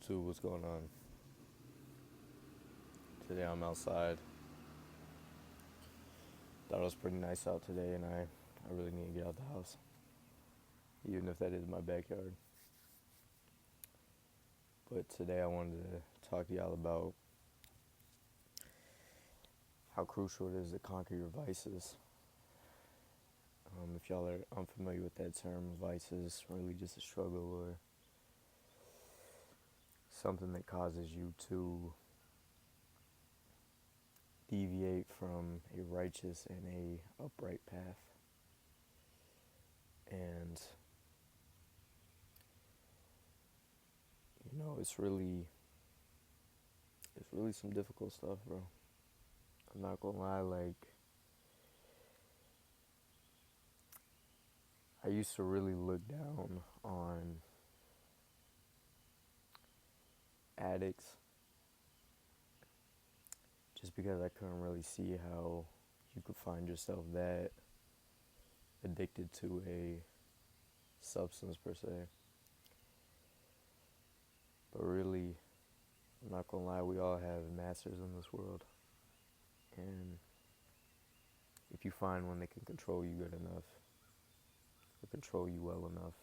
YouTube, what's going on? Today I'm outside. Thought it was pretty nice out today, and I really need to get out the house, even if that is my backyard. But today I wanted to talk to y'all about how crucial it is to conquer your vices. If y'all are unfamiliar with that term, vices really just a struggle or something that causes you to deviate from a righteous and a upright path. And it's really some difficult stuff, bro. I'm not gonna lie, I used to really look down on addicts just because I couldn't really see how you could find yourself that addicted to a substance per se. But really, I'm not gonna lie, we all have masters in this world. And if you find one that can control you good enough, or control you well enough,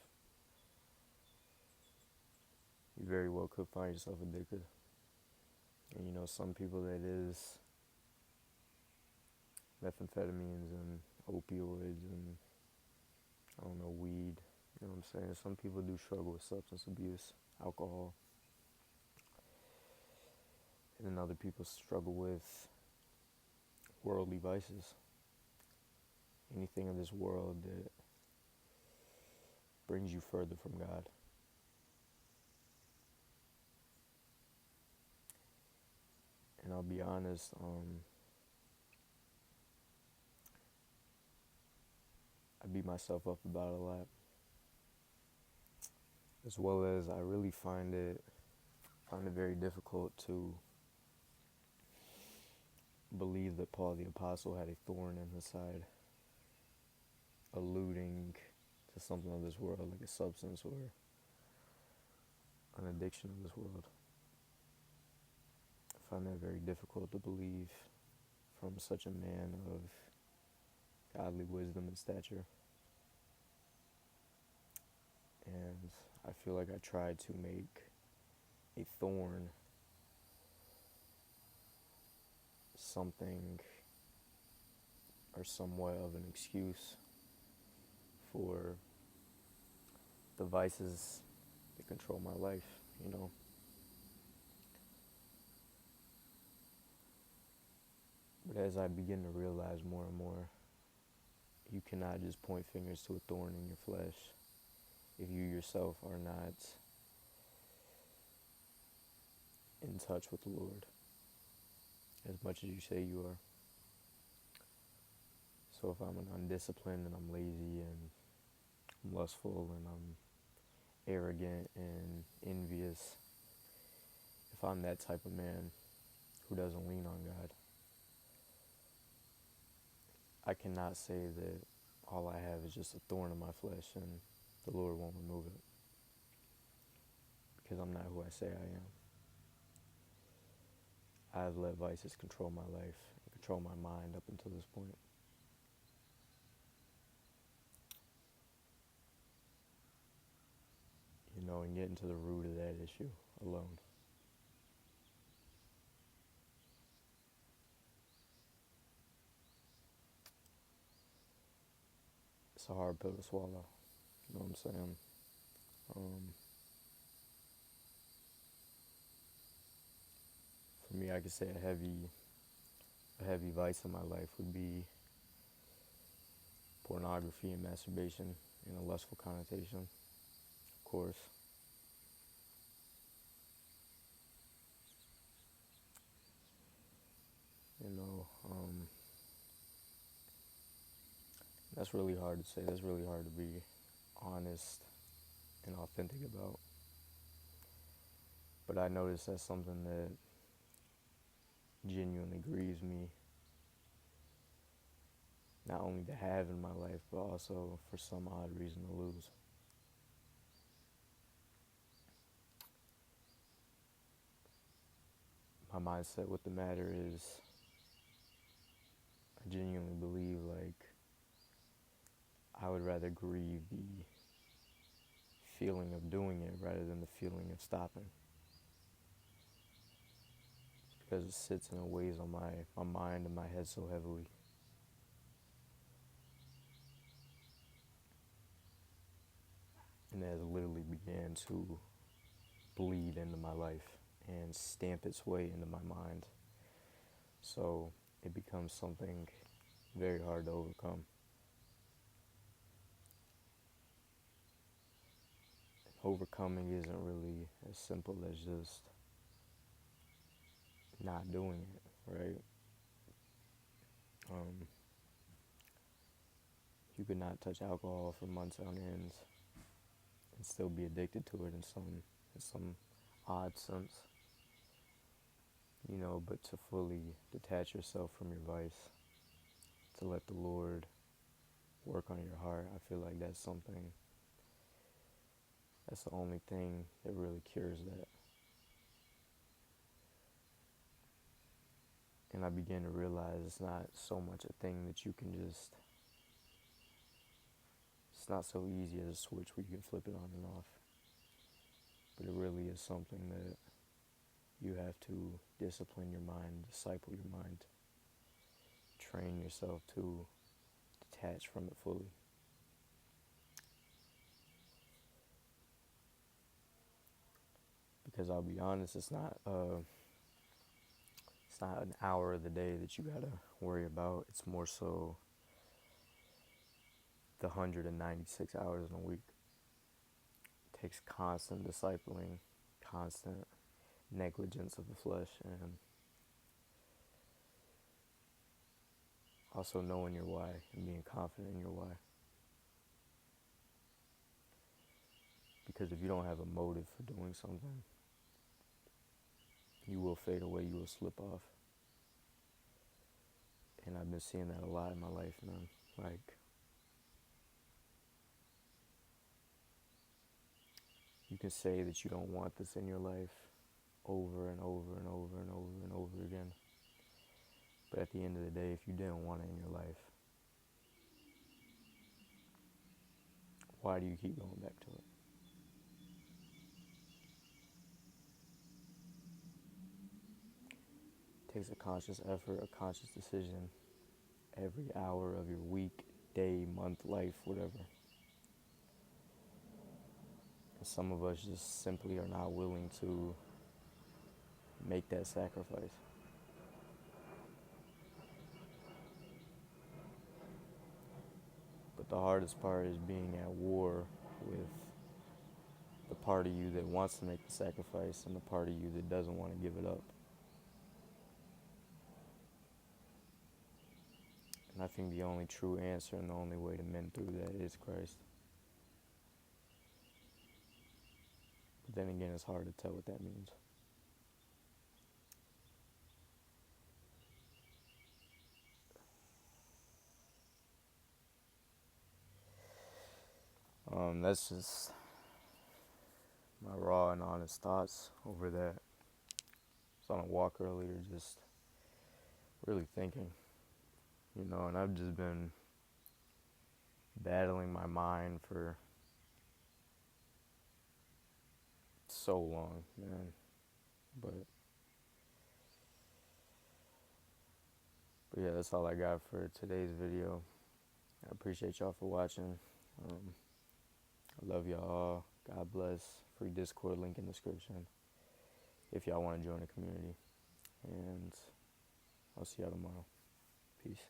you very well could find yourself addicted. And some people that is methamphetamines and opioids and I don't know, weed. You know what I'm saying? Some people do struggle with substance abuse, alcohol. And then other people struggle with worldly vices. Anything in this world that brings you further from God. And I'll be honest, I beat myself up about it a lot. As well as I really find it very difficult to believe that Paul the Apostle had a thorn in his side, alluding to something of this world, like a substance or an addiction of this world. I find that very difficult to believe from such a man of godly wisdom and stature. And I feel like I tried to make a thorn something or somewhat of an excuse for the vices that control my life. But as I begin to realize more and more, you cannot just point fingers to a thorn in your flesh if you yourself are not in touch with the Lord as much as you say you are. So if I'm undisciplined and I'm lazy and I'm lustful and I'm arrogant and envious, if I'm that type of man who doesn't lean on God, I cannot say that all I have is just a thorn in my flesh and the Lord won't remove it, because I'm not who I say I am. I've let vices control my life and control my mind up until this point. And getting to the root of that issue alone. It's a hard pill to swallow. You know what I'm saying? For me, I could say a heavy vice in my life would be pornography and masturbation in a lustful connotation, of course. You know, that's really hard to say. That's really hard to be honest and authentic about. But I notice that's something that genuinely grieves me, not only to have in my life, but also for some odd reason to lose. my mindset with the matter is I genuinely believe like I would rather grieve the feeling of doing it rather than the feeling of stopping, because it sits and it weighs on my mind and my head so heavily. And it has literally began to bleed into my life and stamp its way into my mind. So it becomes something very hard to overcome. Overcoming isn't really as simple as just not doing it, right? Um, you could not touch alcohol for months on end and still be addicted to it in some odd sense, but to fully detach yourself from your vice, to let the Lord work on your heart, I feel like that's the only thing that really cures that. And I began to realize it's not so much a thing that you can just, it's not so easy as a switch where you can flip it on and off. But it really is something that you have to discipline your mind, disciple your mind, train yourself to detach from it fully. Because I'll be honest, it's not an hour of the day that you gotta worry about. It's more so the 196 hours in a week. It takes constant discipling, constant negligence of the flesh, and also knowing your why and being confident in your why. Because if you don't have a motive for doing something, you will fade away, you will slip off. And I've been seeing that a lot in my life, man. Like, you can say that you don't want this in your life over and over and over and over and over again. But at the end of the day, if you didn't want it in your life, why do you keep going back to it? It takes a conscious effort, a conscious decision every hour of your week, day, month, life, whatever. And some of us just simply are not willing to make that sacrifice. But the hardest part is being at war with the part of you that wants to make the sacrifice and the part of you that doesn't want to give it up. And I think the only true answer and the only way to mend through that is Christ. But then again, it's hard to tell what that means. That's just my raw and honest thoughts over that. I was on a walk earlier, just really thinking, and I've just been battling my mind for so long, man. But yeah, that's all I got for today's video. I appreciate y'all for watching. I love y'all all. God bless. Free Discord link in the description if y'all want to join the community. And I'll see y'all tomorrow. Peace.